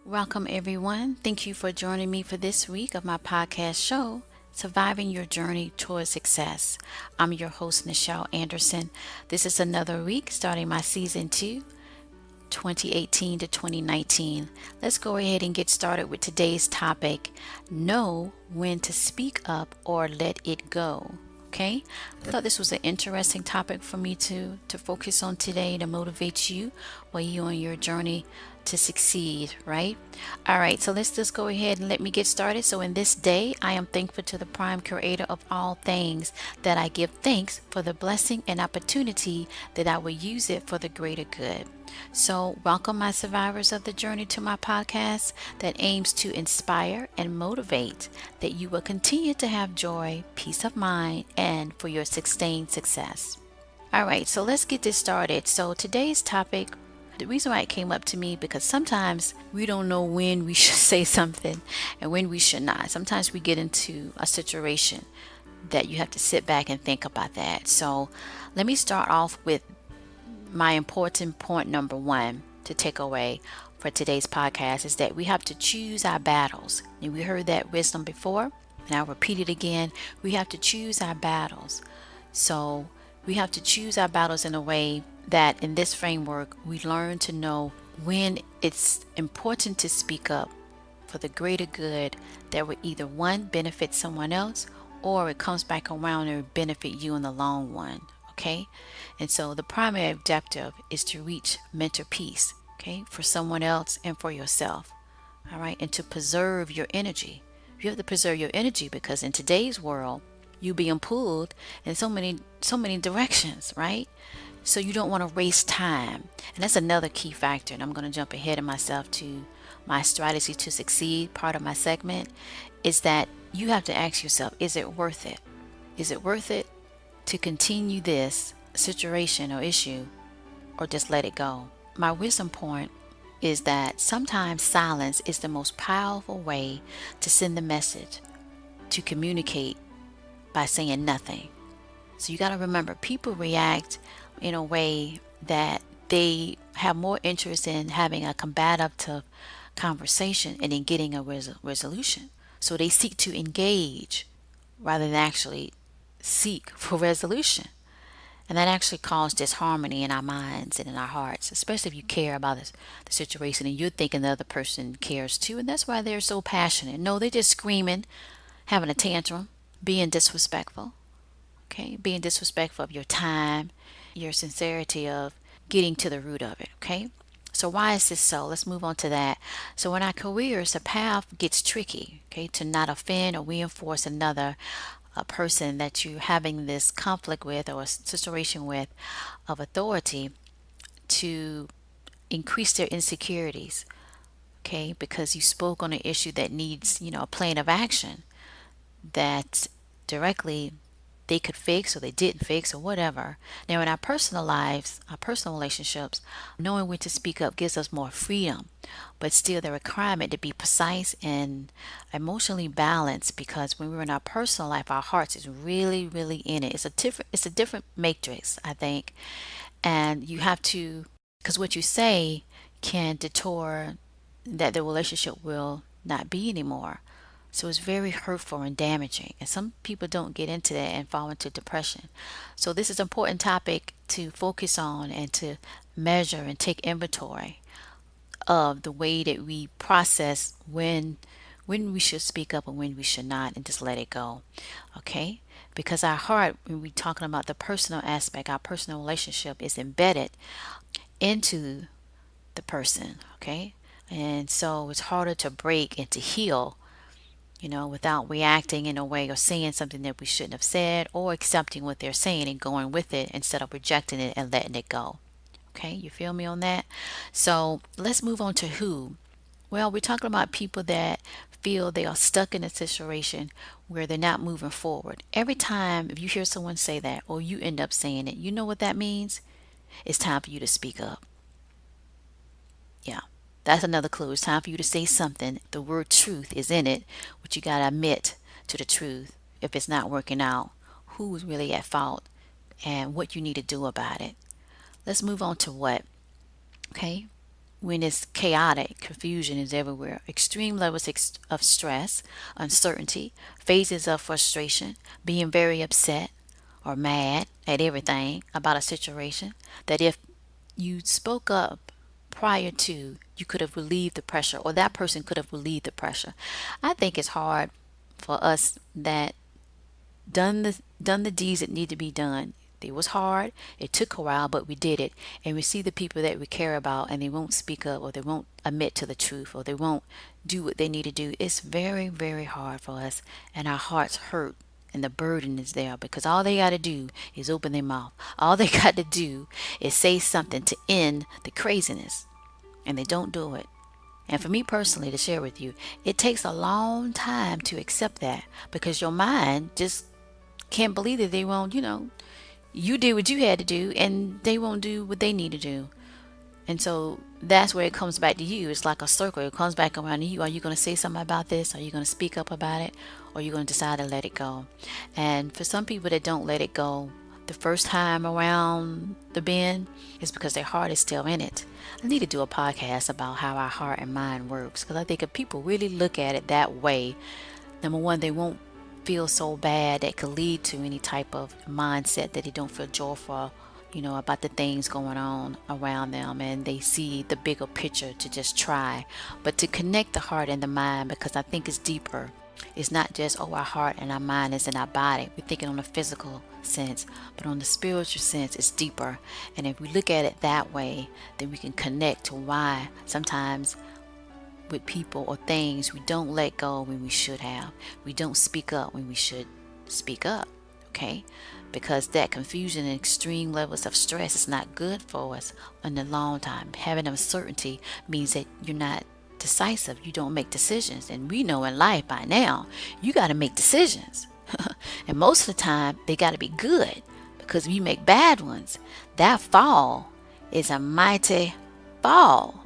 Welcome, everyone. Thank you for joining me for this week of my podcast show, Surviving Your Journey Towards Success. I'm your host, Nichel Anderson. This is another week starting my season 2, 2018 to 2019. Let's go ahead and get started with today's topic: know when to speak up or let it go. Okay, I thought this was an interesting topic for me to focus on today to motivate you while you're on your journey to succeed, right? All right, so let's just go ahead and let me get started. So, in this day, I am thankful to the prime creator of all things, that I give thanks for the blessing and opportunity that I will use it for the greater good. So, welcome, my survivors of the journey, to my podcast that aims to inspire and motivate, that you will continue to have joy, peace of mind, and for your sustained success. All right, so let's get this started. So, today's topic, the reason why it came up to me, because sometimes we don't know when we should say something and when we should not. Sometimes we get into a situation that you have to sit back and think about that. So, let me start off with my important point number one to take away for today's podcast is that we have to choose our battles. And we heard that wisdom before, and I'll repeat it again. We have to choose our battles. So we have to choose our battles in a way that in this framework, we learn to know when it's important to speak up for the greater good that will either one, benefit someone else, or it comes back around and benefit you in the long run. Okay, and so the primary objective is to reach mental peace, okay, for someone else and for yourself. All right, and to preserve your energy. You have to preserve your energy because in today's world, you're being pulled in so many directions, right? So you don't want to waste time. And that's another key factor. And I'm going to jump ahead of myself to my strategy to succeed. Part of my segment is that you have to ask yourself, is it worth it? Is it worth it to continue this situation or issue, or just let it go? My wisdom point is that sometimes silence is the most powerful way to send the message, to communicate by saying nothing. So you got to remember, people react in a way that they have more interest in having a combative conversation and in getting a resolution. So they seek to engage rather than actually seek for resolution. And that actually causes disharmony in our minds and in our hearts, especially if you care about the situation and you're thinking the other person cares too. And that's why they're so passionate. No, they're just screaming, having a tantrum, being disrespectful. Okay, being disrespectful of your time, your sincerity of getting to the root of it. Okay, so why is this so? Let's move on to that. So in our careers, the path gets tricky. Okay, to not offend or reinforce another a person that you're having this conflict with or a situation with of authority, to increase their insecurities. Okay, because you spoke on an issue that needs, a plan of action that directly they could fix or they didn't fix or whatever. Now, in our personal lives, our personal relationships, knowing when to speak up gives us more freedom, but still the requirement to be precise and emotionally balanced, because when we're in our personal life, our hearts is really, really in it. It's a different matrix, I think, and you have to, because what you say can detour that the relationship will not be anymore. So it's very hurtful and damaging. And some people don't get into that and fall into depression. So this is an important topic to focus on and to measure and take inventory of the way that we process when we should speak up and when we should not, and just let it go. Okay? Because our heart, when we're talking about the personal aspect, our personal relationship is embedded into the person. Okay? And so it's harder to break and to heal, without reacting in a way or saying something that we shouldn't have said, or accepting what they're saying and going with it instead of rejecting it and letting it go. Okay, you feel me on that? So let's move on to who. Well, we're talking about people that feel they are stuck in a situation where they're not moving forward. Every time if you hear someone say that or you end up saying it, you know what that means? It's time for you to speak up. Yeah. That's another clue. It's time for you to say something. The word truth is in it, but you got to admit to the truth if it's not working out, who is really at fault, and what you need to do about it. Let's move on to what. Okay. when it's chaotic, confusion is everywhere, extreme levels of stress, uncertainty, phases of frustration, being very upset or mad at everything about a situation, that if you spoke up prior to, you could have relieved the pressure, or that person could have relieved the pressure. I think it's hard for us that done the deeds that need to be done. It was hard. It took a while, but we did it. And we see the people that we care about, and they won't speak up, or they won't admit to the truth, or they won't do what they need to do. It's very, very hard for us, and our hearts hurt, and the burden is there because all they got to do is open their mouth. All they got to do is say something to end the craziness, and they don't do it. And for me personally, to share with you, it takes a long time to accept that, because your mind just can't believe that they won't, you did what you had to do and they won't do what they need to do. And so that's where it comes back to you. It's like a circle. It comes back around to you. Are you going to say something about this? Are you going to speak up about it? Or are you going to decide to let it go? And for some people that don't let it go the first time around the bend, is because their heart is still in it. I need to do a podcast about how our heart and mind works, because I think if people really look at it that way, number one, they won't feel so bad that could lead to any type of mindset that they don't feel joyful, about the things going on around them, and they see the bigger picture to just try. But to connect the heart and the mind, because I think it's deeper. It's not just, our heart and our mind is in our body. We're thinking on a physical sense, but on the spiritual sense, it's deeper. And if we look at it that way, then we can connect to why sometimes with people or things we don't let go when we should have. We don't speak up when we should speak up, okay? Because that confusion and extreme levels of stress is not good for us in the long time. Having uncertainty means that you're not decisive. You don't make decisions. And we know in life by now, you got to make decisions. And most of the time, they got to be good, because if you make bad ones, that fall is a mighty fall.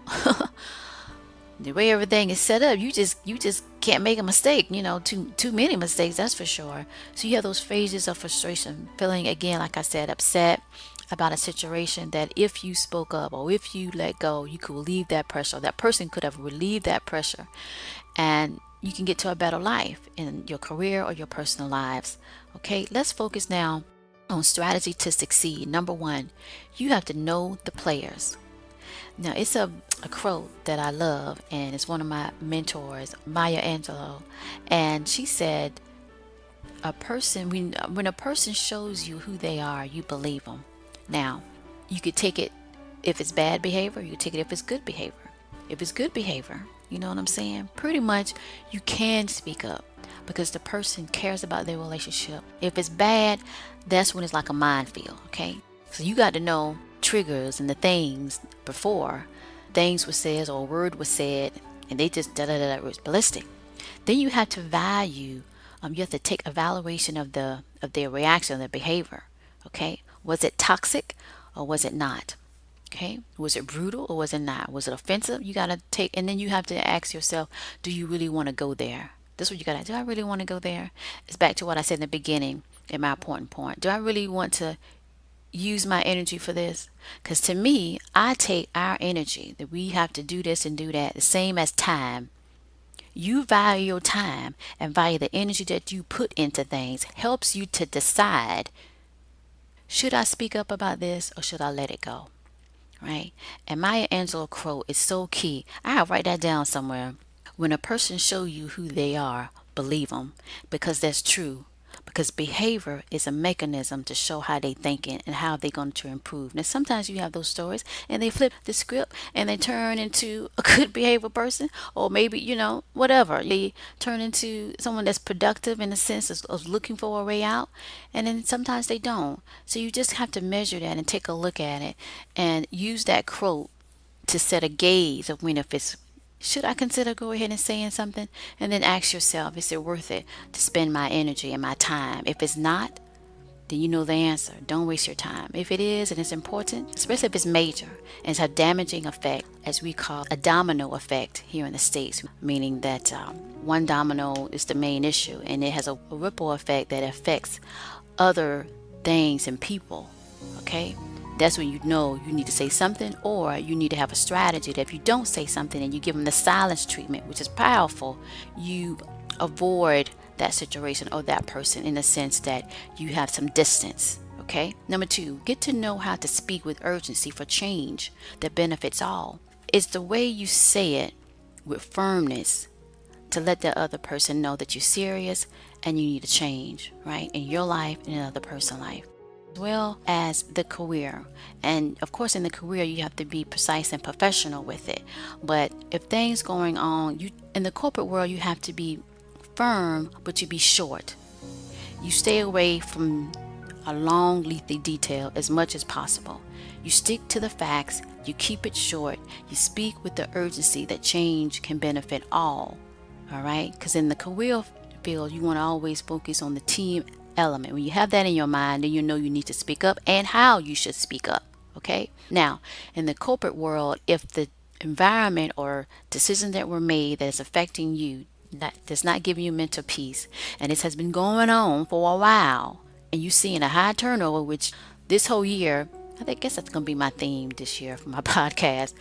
The way everything is set up, you just can't make a mistake, too many mistakes, that's for sure. So you have those phases of frustration, feeling, again, like I said, upset about a situation, that if you spoke up or if you let go, you could relieve that pressure. That person could have relieved that pressure, and you can get to a better life in your career or your personal lives. Okay, let's focus now on strategy to succeed. Number one, you have to know the players. Now, it's a quote that I love, and it's one of my mentors, Maya Angelou, and she said, when a person shows you who they are, you believe them. Now, you could take it if it's bad behavior, you could take it if it's good behavior. If it's good behavior, you know what I'm saying? Pretty much you can speak up, because the person cares about their relationship. If it's bad, that's when it's like a minefield, okay? So you got to know triggers and the things before things were said or a word was said, and they just was ballistic. Then you have to value. You have to take evaluation of their reaction, their behavior. Okay, was it toxic or was it not? Okay, was it brutal or was it not? Was it offensive? You got to take, and then you have to ask yourself, do you really want to go there? That's what you got to do. I really want to go there. It's back to what I said in the beginning in my important point. Do I really want to use my energy for this? Because to me, I take our energy that we have to do this and do that, the same as time. You value your time and value the energy that you put into things, helps you to decide, should I speak up about this or should I let it go? Right? And Maya Angelou quote is so key. I'll write that down somewhere. When a person show you who they are, believe them, because that's true. Because behavior is a mechanism to show how they thinking and how they're going to improve. Now, sometimes you have those stories and they flip the script and they turn into a good behavior person, or maybe, whatever. They turn into someone that's productive in the sense of looking for a way out. And then sometimes they don't. So you just have to measure that and take a look at it and use that quote to set a gauge of when, if it's, should I consider go ahead and saying something? And then ask yourself, is it worth it to spend my energy and my time? If it's not, then you know the answer. Don't waste your time. If it is and it's important, especially if it's major and it's a damaging effect, as we call a domino effect here in the States, meaning that one domino is the main issue and it has a ripple effect that affects other things and people. Okay? That's when you know you need to say something, or you need to have a strategy that if you don't say something and you give them the silence treatment, which is powerful, you avoid that situation or that person in the sense that you have some distance. Okay. Number two, get to know how to speak with urgency for change that benefits all. It's the way you say it with firmness to let the other person know that you're serious and you need to change, right? In your life and in another person's life. As well as the career. And of course in the career you have to be precise and professional with it. But if things going on, you in the corporate world you have to be firm, but you be short. You stay away from a long, lengthy detail as much as possible. You stick to the facts, you keep it short, you speak with the urgency that change can benefit all. All right? Because in the career field, you want to always focus on the team element. When you have that in your mind, then you know you need to speak up and how you should speak up. Okay? Now, in the corporate world, if the environment or decisions that were made that is affecting you that does not give you mental peace, and this has been going on for a while, and you seeing a high turnover, which this whole year, guess that's going to be my theme this year for my podcast.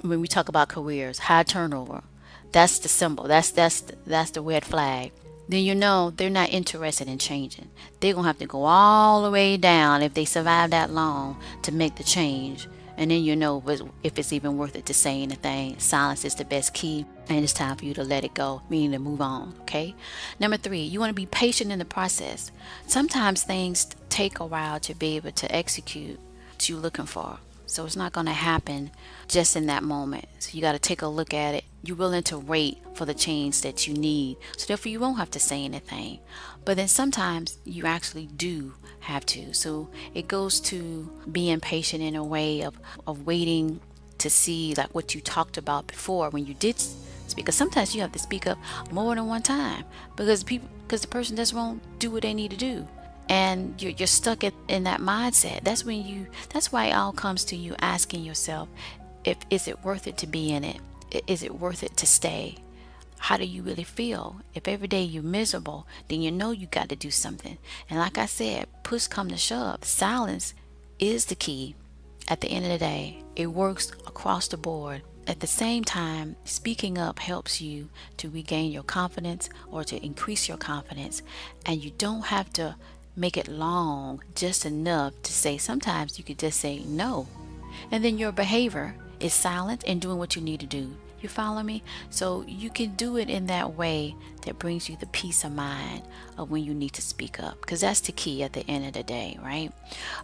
When we talk about careers, high turnover, that's the symbol. That's the red flag. Then you know they're not interested in changing. They're going to have to go all the way down if they survive that long to make the change. And then you know if it's even worth it to say anything. Silence is the best key, and it's time for you to let it go, meaning to move on. Okay. Number three, you want to be patient in the process. Sometimes things take a while to be able to execute what you're looking for. So it's not going to happen just in that moment. So you got to take a look at it. You're willing to wait for the change that you need. So therefore you won't have to say anything. But then sometimes you actually do have to. So it goes to being patient in a way of waiting to see like what you talked about before when you did speak. Because sometimes you have to speak up more than one time because the person just won't do what they need to do. And you're stuck in that mindset. That's why it all comes to you asking yourself, is it worth it to be in it? Is it worth it to stay? How do you really feel? If every day you're miserable, then you know you got to do something. And like I said, push come to shove, silence is the key. At the end of the day, it works across the board. At the same time, speaking up helps you to regain your confidence or to increase your confidence. And you don't have to make it long, just enough to say. Sometimes you could just say no, and then your behavior is silent and doing what you need to do. You follow me? So you can do it in that way that brings you the peace of mind of when you need to speak up, because that's the key at the end of the day, right?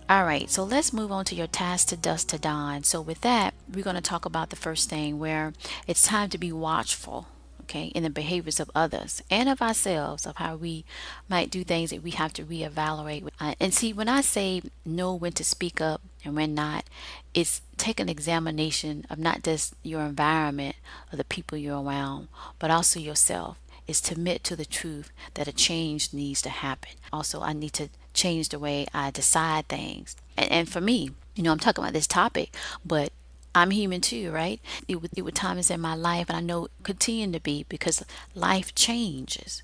All right, so let's move on to your task to dusk to dawn. So with that, we're going to talk about the first thing, where it's time to be watchful, okay, in the behaviors of others and of ourselves, of how we might do things that we have to reevaluate. And see, when I say know when to speak up and when not, it's take an examination of not just your environment or the people you're around, but also yourself. Is to admit to the truth that a change needs to happen. Also, I need to change the way I decide things. And for me, I'm talking about this topic, but I'm human too, right? It were times in my life, and I know it continue to be, because life changes.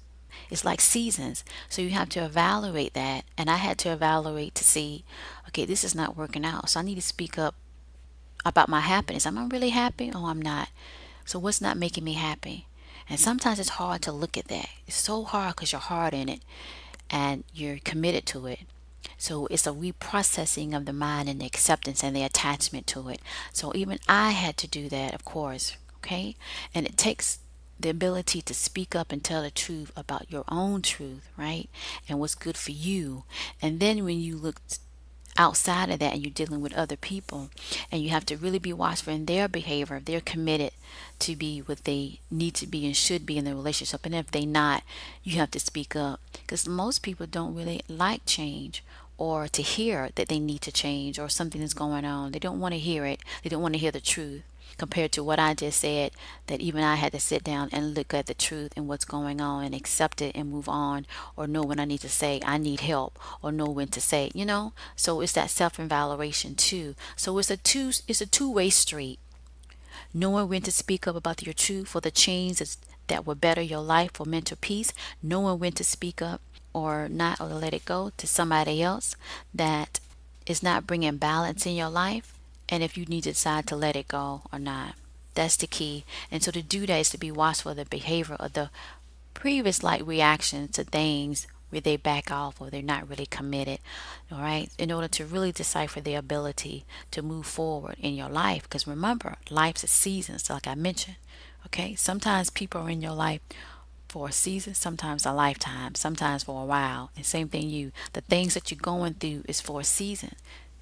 It's like seasons. So you have to evaluate that. And I had to evaluate to see, okay, this is not working out. So I need to speak up about my happiness. Am I really happy? Oh, I'm not. So what's not making me happy? And sometimes it's hard to look at that. It's so hard because you're hard in it and you're committed to it. So it's a reprocessing of the mind and the acceptance and the attachment to it. So even I had to do that, of course. Okay. And it takes the ability to speak up and tell the truth about your own truth, right? And what's good for you. And then when you look outside of that and you're dealing with other people, and you have to really be watchful in their behavior, if they're committed to be what they need to be and should be in the relationship, and if they're not, you have to speak up, because most people don't really like change or to hear that they need to change or something is going on. They don't want to hear it. They don't want to hear the truth, compared to what I just said, that even I had to sit down and look at the truth and what's going on and accept it and move on, or know when I need to say I need help, or know when to say, so it's that self-evaluation too. So it's a two-way street. Knowing when to speak up about your truth for the changes that will better your life for mental peace, knowing when to speak up or not, or to let it go to somebody else that It's not bringing balance in your life, and if you need to decide to let it go or not. That's the key. And so to do that is to be watchful of the behavior of the previous like reaction to things where they back off or they're not really committed. All right, in order to really decipher the ability to move forward in your life, because remember, life's a season, so like I mentioned. Okay, sometimes people are in your life for a season, sometimes a lifetime, sometimes for a while. And same thing, the things that you're going through is for a season.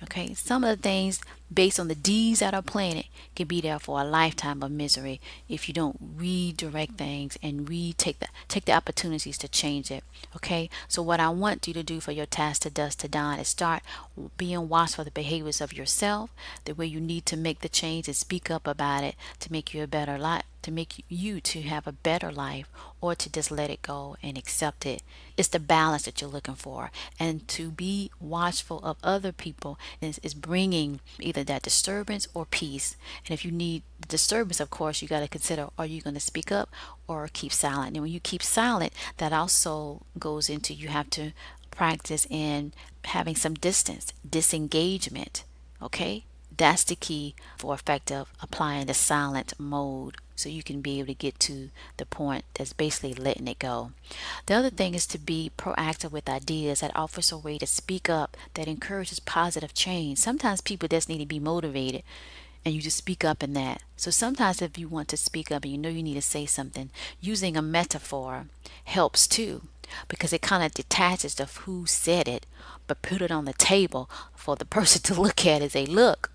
Okay, some of the things based on the deeds that are planted can be there for a lifetime of misery if you don't redirect things and take the opportunities to change it. Okay, so what I want you to do for your task to dusk to dawn is start being watchful for the behaviors of yourself, the way you need to make the change and speak up about it to make you a better life, to make you to have a better life, or to just let it go and accept it. It's the balance that you're looking for, and to be watchful of other people is bringing either that disturbance or peace. And if you need disturbance, of course, you got to consider, are you going to speak up or keep silent? And when you keep silent, that also goes into, you have to practice in having some distance, disengagement. Okay, that's the key for effective applying the silent mode, so you can be able to get to the point that's basically letting it go. The other thing is to be proactive with ideas that offers a way to speak up that encourages positive change. Sometimes people just need to be motivated, and you just speak up in that. So sometimes if you want to speak up and you know you need to say something, using a metaphor helps too, because it kind of detaches of who said it, but put it on the table for the person to look at and say, look,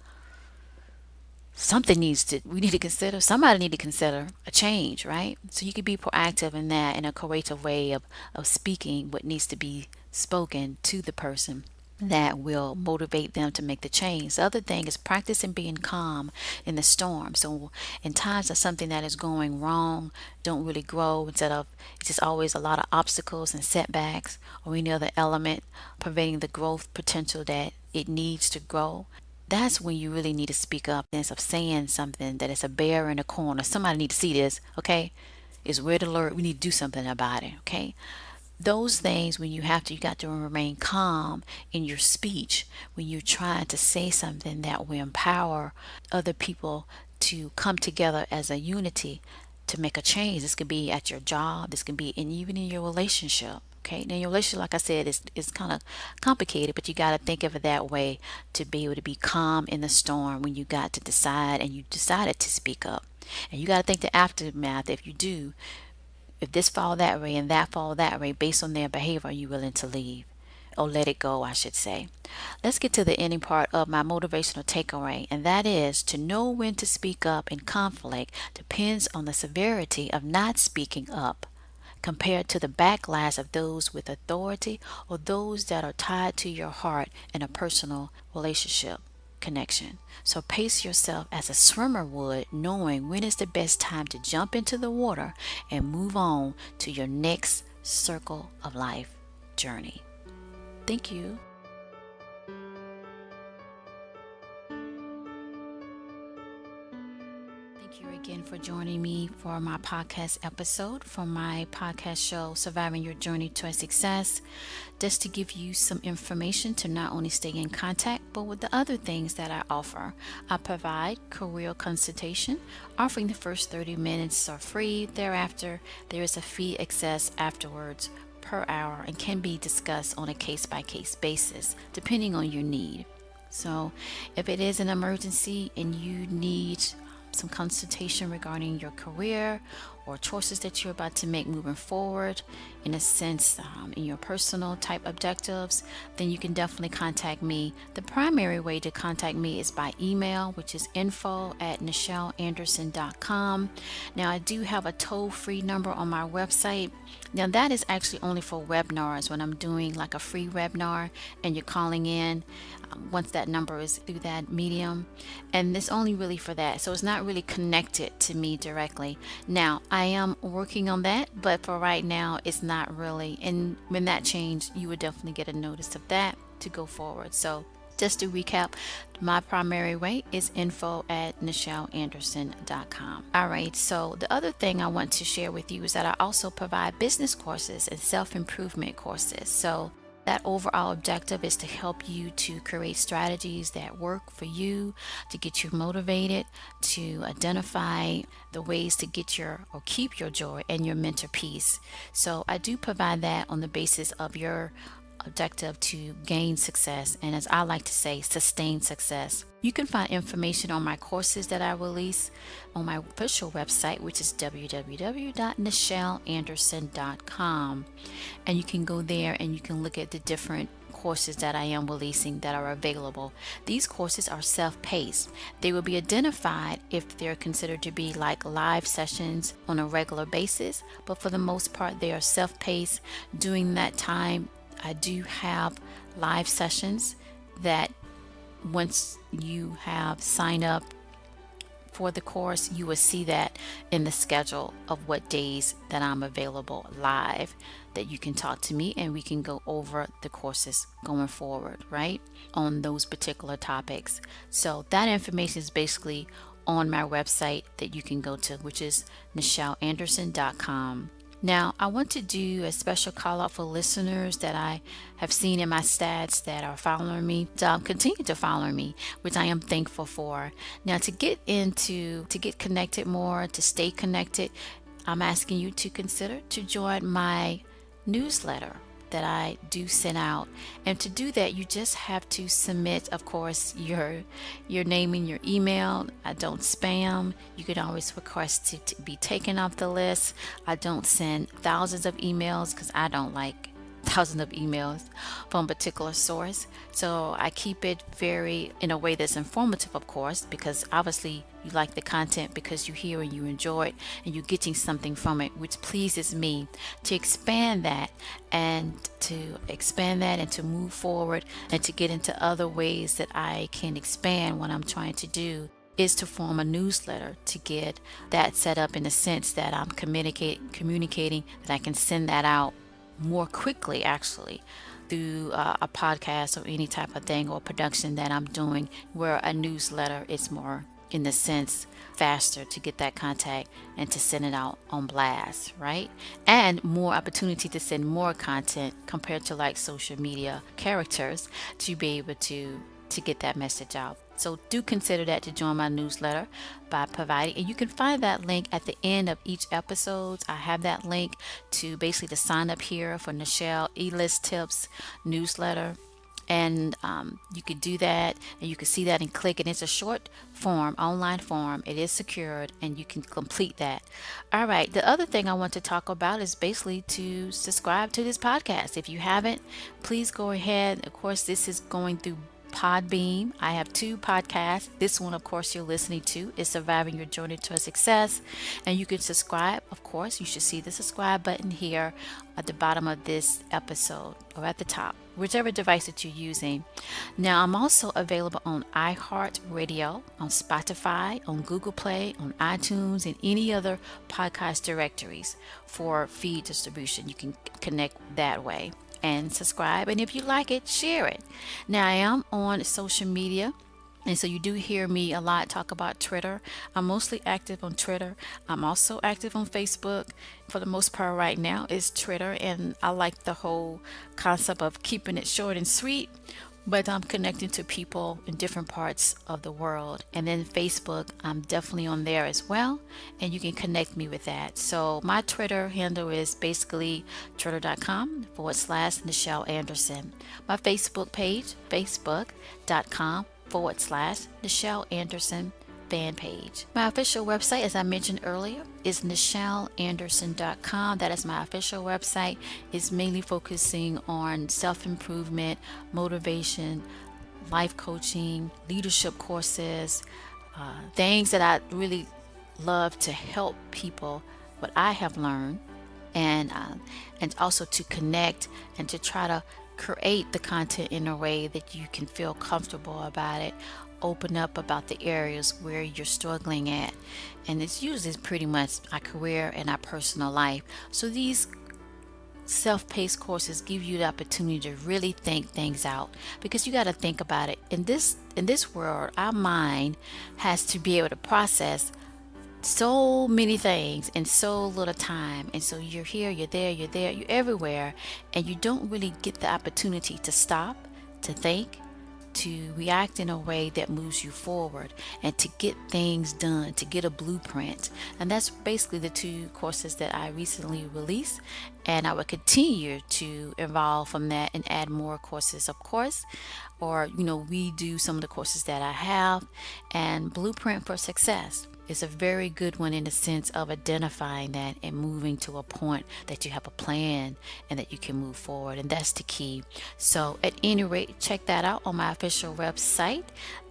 we need to consider, somebody need to consider a change, right? So you can be proactive in that, in a creative way of speaking what needs to be spoken to the person that will motivate them to make the change. The other thing is practicing being calm in the storm. So in times of something that is going wrong, don't really grow, instead of it's just always a lot of obstacles and setbacks or any other element preventing the growth potential that it needs to grow, that's when you really need to speak up instead of saying something that is a bear in a corner. Somebody need to see this, okay? It's red alert. We need to do something about it, okay? Those things, when you got to remain calm in your speech when you're trying to say something that will empower other people to come together as a unity to make a change. This could be at your job, this can be even in your relationship. Okay, now your relationship, like I said, is kind of complicated, but you got to think of it that way, to be able to be calm in the storm when you got to decide and you decided to speak up. And you got to think the aftermath. If you do, if this fall that way and that fall that way, based on their behavior, are you willing to leave? Or let it go, I should say. Let's get to the ending part of my motivational takeaway, and that is to know when to speak up in conflict depends on the severity of not speaking up compared to the backlash of those with authority or those that are tied to your heart in a personal relationship connection. So pace yourself as a swimmer would, knowing when is the best time to jump into the water and move on to your next circle of life journey. Thank you. Thank you again for joining me for my podcast episode from my podcast show, Surviving Your Journey to Success, just to give you some information to not only stay in contact, but with the other things that I offer. I provide career consultation, offering the first 30 minutes are free. Thereafter, there is a fee access afterwards per hour and can be discussed on a case-by-case basis, depending on your need. So if it is an emergency and you need some consultation regarding your career or choices that you're about to make moving forward, in a sense, in your personal type objectives, then you can definitely contact me. The primary way to contact me is by email, which is info@nichelanderson.com. Now, I do have a toll-free number on my website. Now, that is actually only for webinars, when I'm doing like a free webinar and you're calling in, once that number is through that medium, and it's only really for that, so it's not really connected to me directly. Now, I am working on that, but for right now it's not really, and when that changes, you would definitely get a notice of that to go forward. So just to recap, my primary way is info@nichelanderson.com. All right, so the other thing I want to share with you is that I also provide business courses and self-improvement courses. So That overall objective is to help you to create strategies that work for you, to get you motivated, to identify the ways to get your or keep your joy and your mental peace. So I do provide that on the basis of your objective to gain success, and as I like to say, sustain success. You can find information on my courses that I release on my official website, which is www.nichelanderson.com. And you can go there and you can look at the different courses that I am releasing that are available. These courses are self-paced. They will be identified if they're considered to be like live sessions on a regular basis, but for the most part, they are self-paced. During that time, I do have live sessions that once you have signed up for the course, you will see that in the schedule of what days that I'm available live, that you can talk to me and we can go over the courses going forward, right, on those particular topics. So that information is basically on my website that you can go to, which is nichelanderson.com. Now, I want to do a special call out for listeners that I have seen in my stats that are following me, continue to follow me, which I am thankful for. Now, to get connected more, to stay connected, I'm asking you to consider to join my newsletter that I do send out. And to do that, you just have to submit, of course, your name and your email. I don't spam. You can always request to be taken off the list. I don't send thousands of emails because I don't like thousands of emails from a particular source. So I keep it very in a way that's informative, of course, because obviously you like the content because you hear and you enjoy it and you're getting something from it, which pleases me. To expand that and to move forward and to get into other ways that I can expand what I'm trying to do is to form a newsletter, to get that set up in the sense that I'm communicating that I can send that out more quickly, actually, through a podcast or any type of thing or production that I'm doing, where a newsletter is more, in the sense, faster to get that contact and to send it out on blast, right? And more opportunity to send more content compared to like social media characters to be able to get that message out. So do consider that to join my newsletter by providing, and you can find that link at the end of each episode. I have that link to basically to sign up here for Nichel E-List Tips newsletter. And you could do that and you can see that and click, and it's a short form, online form. It is secured and you can complete that. All right, the other thing I want to talk about is basically to subscribe to this podcast. If you haven't, please go ahead. Of course, this is going through Podbeam. I have 2 podcasts. This one, of course, you're listening to is Surviving Your Journey to Success. And you can subscribe. Of course, you should see the subscribe button here at the bottom of this episode or at the top, whichever device that you're using. Now, I'm also available on iHeartRadio, on Spotify, on Google Play, on iTunes, and any other podcast directories for feed distribution. You can connect that way and subscribe, and if you like it, share it. Now, I am on social media, and so you do hear me a lot talk about Twitter. I'm mostly active on Twitter. I'm also active on Facebook. For the most part right now is Twitter, and I like the whole concept of keeping it short and sweet, but I'm connecting to people in different parts of the world. And then Facebook, I'm definitely on there as well, and you can connect me with that. So my Twitter handle is basically twitter.com/Nichel Anderson. My Facebook page, facebook.com/Nichel Anderson fan page. My official website, as I mentioned earlier, is nichelanderson.com. That is my official website. It's mainly focusing on self-improvement, motivation, life coaching, leadership courses, things that I really love to help people, what I have learned, and also to connect and to try to create the content in a way that you can feel comfortable about it, open up about the areas where you're struggling at. And it's usually pretty much our career and our personal life. So these self-paced courses give you the opportunity to really think things out, because you got to think about it. In this world, our mind has to be able to process so many things in so little time. And so you're here, you're there, you're everywhere, and you don't really get the opportunity to stop, to think, to react in a way that moves you forward and to get things done, to get a blueprint. And that's basically the two courses that I recently released. And I will continue to evolve from that and add more courses, of course, or, redo some of the courses that I have. And Blueprint for Success is a very good one in the sense of identifying that and moving to a point that you have a plan and that you can move forward. And that's the key. So at any rate, check that out on my official website,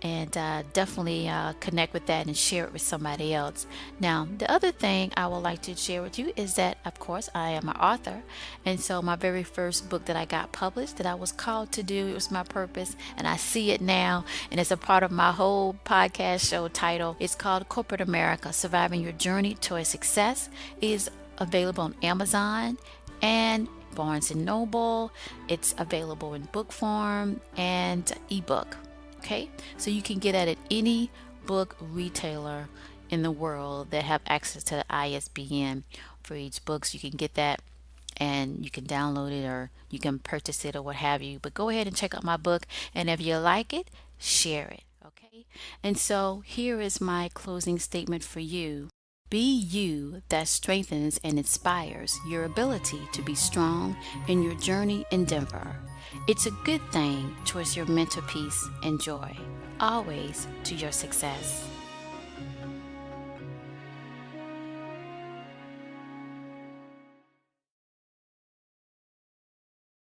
and definitely connect with that and share it with somebody else. Now, the other thing I would like to share with you is that, of course, I am an author. And so my very first book that I got published, that I was called to do, it was my purpose, and I see it now. And it's a part of my whole podcast show title. It's called Corporate America, Surviving Your Journey Towards Success. It is available on Amazon and Barnes and Noble. It's available in book form and ebook. Okay, so you can get it at any book retailer in the world that have access to the ISBN for each book. So you can get that and you can download it or you can purchase it or what have you. But go ahead and check out my book, and if you like it, share it. Okay, and so here is my closing statement for you. Be you that strengthens and inspires your ability to be strong in your journey endeavor. It's a good thing towards your mental peace and joy, always to your success.